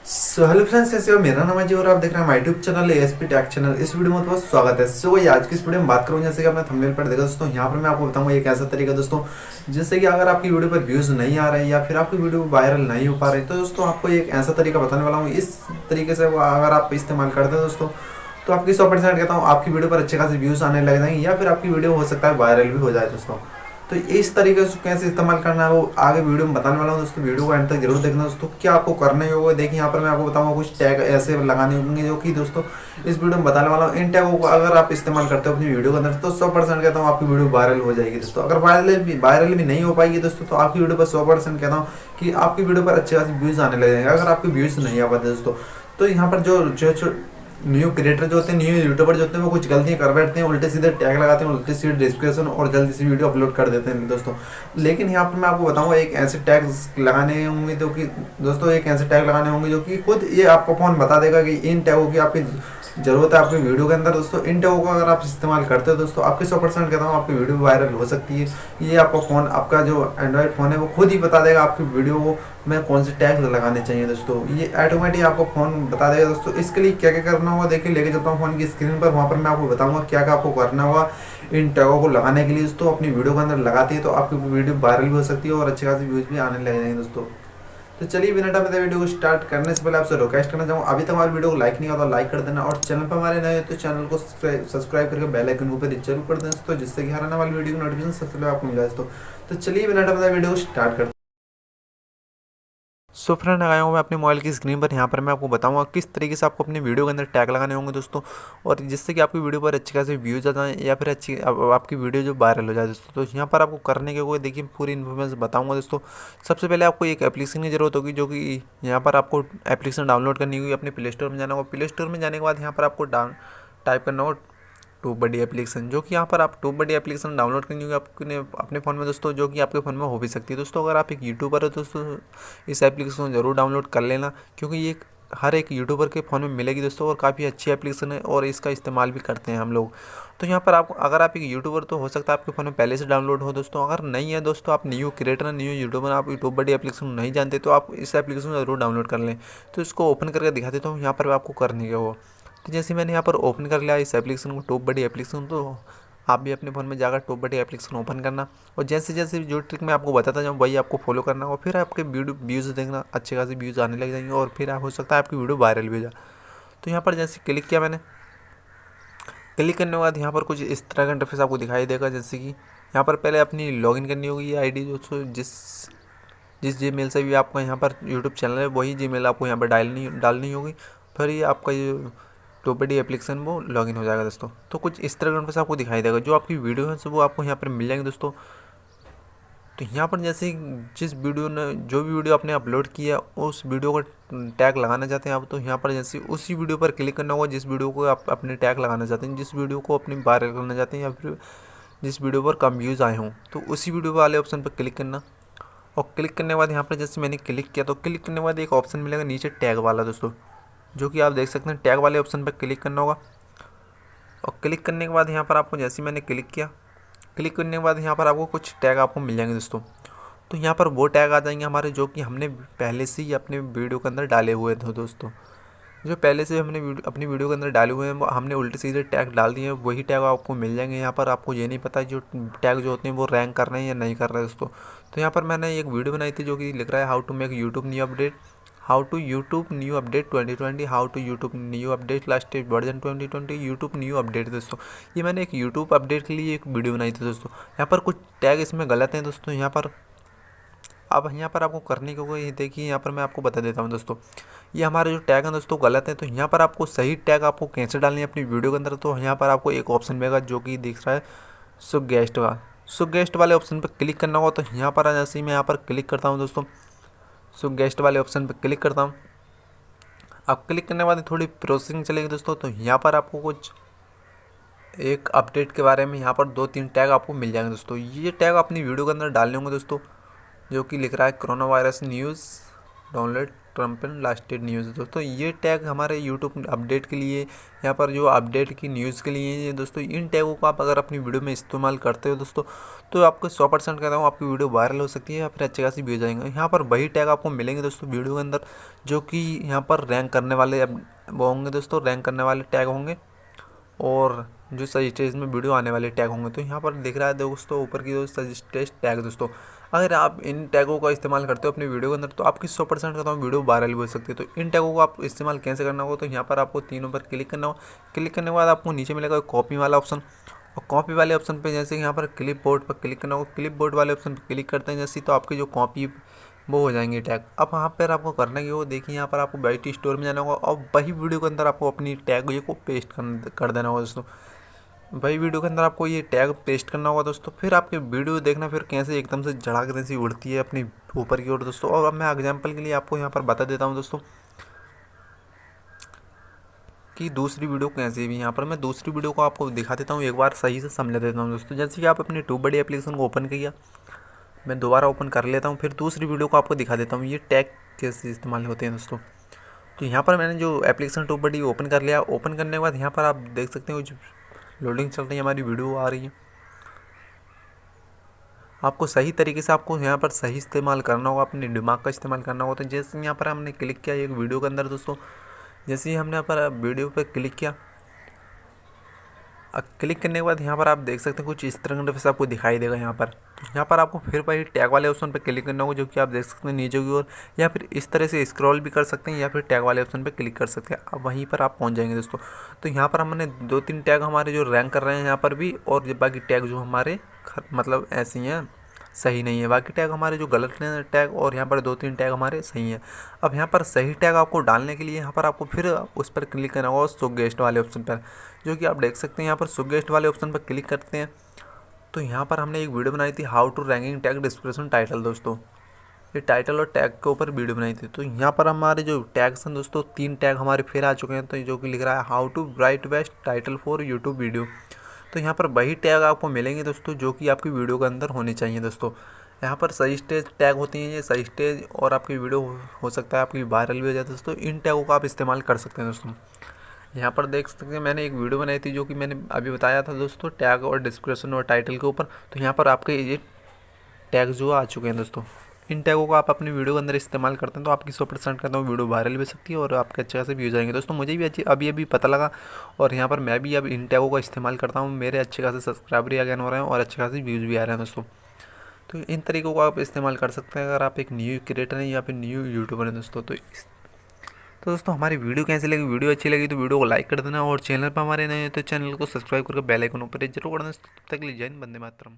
Hello friends, कैसे हो? मेरा नाम है जी और आप देख रहे हैं my YouTube channel ASP take channel. इस वीडियो में बहुत स्वागत है। सो ये आज की इस वीडियो में बात करूँ, जैसे कि आपने थंबनेल पर देखा दोस्तों, यहाँ पर मैं आपको बताऊंगा एक ऐसा तरीका दोस्तों, जिससे कि अगर आपकी वीडियो पर व्यूज़ नहीं आ रहे हैं या फिर आपकी वीडियो वायरल नहीं हो पा रही, तो दोस्तों आपको एक ऐसा तरीका बताने वाला हूँ। इस तरीके से अगर आप इस्तेमाल करते हैं दोस्तों, तो आपकी 100% कहता हूँ आपकी वीडियो पर अच्छे खासे व्यूज़ आने लग जाएंगे या फिर आपकी वीडियो हो सकता है वायरल भी हो जाए दोस्तों। तो इस तरीके से कैसे इस्तेमाल करना है वो आगे वीडियो में बताने वाला हूँ दोस्तों। वीडियो को एंड तक जरूर देखना दोस्तों। क्या आपको करने होगा, देखिए यहाँ पर मैं आपको बताऊंगा कुछ टैग ऐसे लगाने होंगे जो कि दोस्तों इस वीडियो में बताने वाला हूँ। इन टैगों को अगर आप इस्तेमाल करते हो अपनी वीडियो के अंदर, तो 100% कहता हूँ आपकी वीडियो वायरल हो जाएगी दोस्तों। अगर वायरल भी नहीं हो पाएगी दोस्तों, तो आपकी वीडियो पर 100% कहता हूँ कि आपकी वीडियो पर अच्छे खासे व्यूज़ आने लग जाएंगे। अगर आपके व्यूज़ नहीं आ पाते दोस्तों, तो यहाँ पर जो न्यू क्रिएटर जो होते हैं, न्यू यूट्यूबर जो होते हैं, वो कुछ गलतियां कर बैठते हैं, उल्टे सीधे टैग लगाते हैं, उल्टे सीधे डिस्क्रिप्शन और जल्दी से वीडियो अपलोड कर देते हैं दोस्तों। लेकिन यहाँ पर मैं आपको बताऊंगा एक ऐसे टैग्स लगाने होंगे जो कि दोस्तों, एक ऐसे टैग लगाने होंगे जो कि खुद ये आपको फ़ोन बता देगा कि इन टैगों की आपकी ज़रूरत है आपकी वीडियो के अंदर दोस्तों। इन टैगों का अगर आप इस्तेमाल करते हो दोस्तों, आपकी 100% कहता हूँ आपकी वीडियो वायरल हो सकती है। ये आपका फ़ोन, आपका जो एंड्रॉयड फ़ोन है, वो खुद ही बता देगा आपकी वीडियो को में कौन से टैग लगाने चाहिए दोस्तों। ये ऑटोमेटिक आपको फ़ोन बता देगा दोस्तों। इसके लिए क्या क्या करना होगा, देखिए लेके चलता हूँ फ़ोन की स्क्रीन पर, वहाँ पर मैं आपको बताऊँगा क्या क्या आपको करना होगा इन टैगों को लगाने के लिए दोस्तों। अपनी वीडियो के अंदर लगाती है तो आपकी वीडियो वायरल भी हो सकती है और अच्छे खासी व्यूज़ भी आने लग जाएंगे दोस्तों। तो चलिए बिना टाइम बताए वीडियो को स्टार्ट करने से पहले आपसे रिक्वेस्ट करना चाहूँगा, अभी तक हमारे वीडियो को लाइक नहीं किया तो लाइक कर देना, और चैनल पर हमारे नए हो तो चैनल को सब्सक्राइब करके बेल आइकन को ऊपर जरूर कर देना दोस्तों, जिससे कि हर आने वाली वीडियो की नोटिफिकेशन सबसे पहले आपको मिल जाए दोस्तों। तो चलिए बिना टाइम बताए वीडियो को स्टार्ट करते हैं। सो फ्रेंड, आया हूँ मैं अपने मोबाइल की स्क्रीन पर। यहाँ पर मैं आपको बताऊंगा किस तरीके से आपको अपने वीडियो के अंदर टैग लगाने होंगे दोस्तों, और जिससे कि आपकी वीडियो पर अच्छे खासे व्यूज आ जाएँ या फिर आपकी वीडियो जो वायरल हो जाए दोस्तों। तो यहाँ पर आपको करने के कोई देखिए पूरी इन्फॉर्मेशन बताऊंगा दोस्तों। सबसे पहले आपको एक एप्लीकेशन की जरूरत होगी, जो कि यहाँ पर आपको एप्लीकेशन डाउनलोड करनी होगी। अपने प्ले स्टोर में जाना होगा। प्ले स्टोर में जाने के बाद यहाँ पर आपको टाइप करना होगा टू बडी एप्लीकेशन, जो कि यहाँ पर आप टू बडी एप्लीकेशन डाउनलोड करनी होगी आपने अपने फ़ोन में दोस्तों, जो कि आपके फ़ोन में हो भी सकती है दोस्तों। अगर आप एक यूट्यूबर हो दोस्तों, इस एप्लीकेशन को ज़रूर डाउनलोड कर लेना, क्योंकि ये हर एक यूट्यूबर के फ़ोन में मिलेगी दोस्तों, और काफ़ी अच्छी एप्लीकेशन है और इसका इस्तेमाल भी करते हैं हम लोग। तो यहाँ पर आप अगर आप एक यूट्यूबर, तो हो सकता है आपके फ़ोन में पहले से डाउनलोड हो दोस्तों। अगर नहीं है दोस्तों, आप न्यू क्रिएटर हैं, न्यू यूट्यूबर, आप यूट्यूब बडी एप्लीकेशन नहीं जानते, तो आप इस एप्लीकेशन को ज़रूर डाउनलोड कर लें। तो इसको ओपन करके दिखा देता हूँ यहाँ पर आपको करने के वो। तो जैसे मैंने यहाँ पर ओपन कर लिया इस एप्लीकेशन को, टॉप बडी एप्लीकेशन, तो आप भी अपने फ़ोन में जाकर टॉप बडी एप्लीकेशन ओपन करना, और जैसे जैसे जो ट्रिक मैं आपको बताता जाऊँ वही आपको फॉलो करना, और फिर आपके वीडियो व्यूज़ देखना, अच्छे खासे व्यूज़ आने लग जाएंगे, और फिर हो सकता है आपकी वीडियो वायरल भी हो जाए। तो यहाँ पर जैसे क्लिक किया मैंने, क्लिक करने के बाद यहाँ पर कुछ इस तरह का इंटरफेस आपको दिखाई देगा। जैसे कि यहाँ पर पहले अपनी लॉगिन करनी होगी, ये आईडी दोस्तों, जिस जिस जीमेल से भी आपका यहाँ पर यूट्यूब चैनल है, वही जीमेल आपको यहाँ पर डालनी होगी। फिर ये आपका ये तो बड़ी एप्लीकेशन वो लॉगिन हो जाएगा दोस्तों। तो कुछ इस तरह का इंटरफेस आपको दिखाई देगा। जो आपकी वीडियो है वो आपको यहाँ पर मिल जाएंगे दोस्तों। तो यहाँ पर जैसे जिस वीडियो ने जो भी वीडियो आपने अपलोड किया, उस वीडियो का टैग लगाना चाहते हैं आप, तो यहाँ पर जैसे उसी वीडियो पर क्लिक करना होगा जिस वीडियो को आप अपने टैग लगाना चाहते हैं, जिस वीडियो को अपनी वायरल करना चाहते हैं, या फिर जिस वीडियो पर कम व्यूज़ आए हों, तो उसी वीडियो वाले ऑप्शन पर क्लिक करना। और क्लिक करने के बाद यहाँ पर जैसे मैंने क्लिक किया, तो क्लिक करने के बाद एक ऑप्शन मिलेगा नीचे टैग वाला दोस्तों, जो कि आप देख सकते हैं। टैग वाले ऑप्शन पर क्लिक करना होगा, और क्लिक करने के बाद यहाँ पर आपको जैसे मैंने क्लिक किया, क्लिक करने के बाद यहाँ पर आपको कुछ टैग आपको मिल जाएंगे दोस्तों। तो यहाँ पर वो टैग आ जाएंगे हमारे, जो कि हमने पहले से ही अपने वीडियो के अंदर डाले हुए थे दोस्तों। जो पहले से हमने अपनी वीडियो के अंदर डाले हुए हैं, वो हमने उल्टे सीधे टैग डाल दिए हैं, वही टैग आपको मिल जाएंगे यहाँ पर। आपको ये नहीं पता जो टैग जो होते हैं वो रैंक कर रहे हैं या नहीं कर रहे हैं दोस्तों। तो यहाँ पर मैंने एक वीडियो बनाई थी, जो कि लिख रहा है how to make YouTube new update, how to YouTube new update 2020, how to YouTube new update last version 2020, YouTube new update दोस्तों। ये मैंने एक यूट्यूब अपडेट के लिए एक वीडियो बनाई थी दोस्तों। यहाँ पर कुछ टैग इसमें गलत हैं दोस्तों। यहाँ पर अब यहाँ पर आपको करने को ये देखिए, यहाँ पर मैं आपको बता देता हूँ दोस्तों। ये हमारे जो टैग हैं दोस्तों गलत हैं, तो यहाँ पर आपको सही टैग आपको कैसे डालनी है अपनी वीडियो के अंदर। तो यहाँ पर आपको एक ऑप्शन मिलेगा, जो कि दिख रहा है सुगेस्ट का। सुगेस्ट वाले ऑप्शन पर क्लिक करना होगा। तो यहाँ पर जैसे ही मैं यहाँ पर क्लिक करता हूँ दोस्तों, सुगेस्ट वाले ऑप्शन पर क्लिक करता हूँ। अब क्लिक करने के बाद थोड़ी प्रोसेसिंग चलेगी दोस्तों। तो यहाँ पर आपको कुछ एक अपडेट के बारे में यहाँ पर 2-3 टैग आपको मिल जाएंगे दोस्तों। ये टैग अपनी वीडियो के अंदर डालने होंगे दोस्तों, जो कि लिख रहा है corona virus news download Trump and lasted news दोस्तों। ये टैग हमारे यूट्यूब अपडेट के लिए, यहाँ पर जो अपडेट की न्यूज़ के लिए ये दोस्तों, इन टैगों को आप अगर अपनी वीडियो में इस्तेमाल करते हो दोस्तों, तो आपको 100% कहता हूँ आपकी वीडियो वायरल हो सकती है या फिर अच्छे खासी व्यूज आएंगे। यहाँ पर वही टैग आपको मिलेंगे दोस्तों वीडियो के अंदर, जो कि यहाँ पर रैंक करने वाले वो होंगे दोस्तों, रैंक करने वाले टैग होंगे, और जो सजेस्टेड में वीडियो आने वाले टैग होंगे। तो यहाँ पर दिख रहा है दोस्तों ऊपर की जो सजेस्टेड टैग दोस्तों, अगर आप इन टैगों का इस्तेमाल करते हो अपनी वीडियो के अंदर, तो आपकी 100% कहता हूँ वीडियो वायरल भी हो सकती है। तो इन टैगों को आप इस्तेमाल कैसे करना होगा, तो यहाँ पर आपको तीनों पर क्लिक करना होगा। क्लिक करने के बाद आपको नीचे मिलेगा कॉपी वाला ऑप्शन, और कॉपी वाले ऑप्शन पे जैसे यहाँ पर क्लिप बोर्ड पर क्लिक करना होगा। क्लिप बोर्ड वाले ऑप्शन पर क्लिक करते हैं जैसे, तो आपकी जो कॉपी वो हो जाएंगे टैग। अब वहाँ पर आपको करना कि वो देखिए, यहाँ पर आपको बैटी स्टोर में जाना होगा और वही वीडियो के अंदर आपको अपनी टैग ये को पेस्ट कर देना होगा दोस्तों। वही वीडियो के अंदर आपको ये टैग पेस्ट करना होगा दोस्तों। फिर आपकी वीडियो देखना फिर कैसे एकदम से झड़ाक जैसी उड़ती है अपनी ऊपर की ओर दोस्तों। और अब मैं एग्जांपल के लिए आपको यहाँ पर बता देता हूँ दोस्तों कि दूसरी वीडियो कैसे भी, यहाँ पर मैं दूसरी वीडियो को आपको दिखा देता हूँ, एक बार सही से समझा देता हूँ दोस्तों। जैसे कि आप अपने ट्यूबबडी एप्लीकेशन को ओपन किया, मैं दोबारा ओपन कर लेता हूँ, फिर दूसरी वीडियो को आपको दिखा देता हूँ ये टैग कैसे इस्तेमाल होते हैं दोस्तों। तो यहाँ पर मैंने जो एप्लीकेशन ट्यूबबडी ओपन कर लिया, ओपन करने के बाद यहाँ पर आप देख सकते हो लोडिंग चल रही है, हमारी वीडियो आ रही है। आपको सही तरीके से आपको यहाँ पर सही इस्तेमाल करना होगा, अपने दिमाग का इस्तेमाल करना होगा। तो जैसे यहाँ पर हमने क्लिक किया एक वीडियो के अंदर दोस्तों, जैसे ही हमने यहाँ पर वीडियो पर क्लिक किया, क्लिक करने के बाद यहाँ पर आप देख सकते हैं कुछ इस तरह से आपको दिखाई देगा। यहाँ पर आपको फिर वही टैग वाले ऑप्शन पर क्लिक करना होगा, जो कि आप देख सकते हैं नीचे की ओर, या फिर इस तरह से स्क्रॉल भी कर सकते हैं, या फिर टैग वाले ऑप्शन पर क्लिक कर सकते हैं। अब वहीं पर आप पहुँच जाएंगे दोस्तों। तो यहाँ पर हमने 2-3 टैग हमारे जो रैंक कर रहे हैं यहाँ पर भी, और बाकी टैग जो हमारे मतलब ऐसे ही हैं, सही नहीं है। बाकी टैग हमारे जो गलत हैं टैग, और यहाँ पर 2-3 टैग हमारे सही हैं। अब यहाँ पर सही टैग आपको डालने के लिए यहाँ पर आपको फिर उस पर क्लिक करना होगा सुगेस्ट वाले ऑप्शन पर, जो कि आप देख सकते हैं। यहाँ पर सुगेस्ट वाले ऑप्शन पर क्लिक करते हैं, तो यहाँ पर हमने एक वीडियो बनाई थी how to ranking tag description title दोस्तों। ये टाइटल और टैग के ऊपर वीडियो बनाई थी। तो यहाँ पर हमारे जो टैग्स हैं दोस्तों, 3 टैग हमारे फिर आ चुके हैं। तो जो कि लिख रहा है how to write best title for YouTube video. तो यहाँ पर वही टैग आपको मिलेंगे दोस्तों, जो कि आपकी वीडियो के अंदर होने चाहिए दोस्तों। यहाँ पर सही स्टेज टैग होती हैं ये सही स्टेज, और आपकी वीडियो हो सकता है आपकी वायरल भी हो जाए दोस्तों। इन टैगों का आप इस्तेमाल कर सकते हैं दोस्तों। यहाँ पर देख सकते हैं मैंने एक वीडियो बनाई थी, जो कि मैंने अभी बताया था दोस्तों, टैग और डिस्क्रिप्शन और टाइटल के ऊपर। तो यहाँ पर आपके ये टैग जो आ चुके हैं दोस्तों। इन टैगों को आप अपनी वीडियो के अंदर इस्तेमाल करते हैं, तो आपकी 100% कहता हूँ वीडियो वायरल भी हो सकती है, और आपके अच्छे खासे व्यूज आएंगे दोस्तों। मुझे भी अभी पता लगा, और यहाँ पर मैं भी अब इन टैगों का इस्तेमाल करता हूँ। मेरे अच्छे खासे सब्सक्राइबर भी गेन हो रहे हैं, और अच्छे खासे व्यूज़ भी आ रहे हैं दोस्तों। तो इन तरीक़ों को आप इस्तेमाल कर सकते हैं अगर आप एक न्यू क्रिएटर हैं या फिर न्यू यूट्यूबर हैं दोस्तों। तो दोस्तों हमारी वीडियो कैसी लगी, वीडियो अच्छी लगी तो वीडियो को लाइक कर देना, और चैनल पर हमारे नए हैं तो चैनल को सब्सक्राइब करके बेल आइकन ऊपर जरूर कर देना। तब तक के लिए जय हिंद, वंदे मातरम।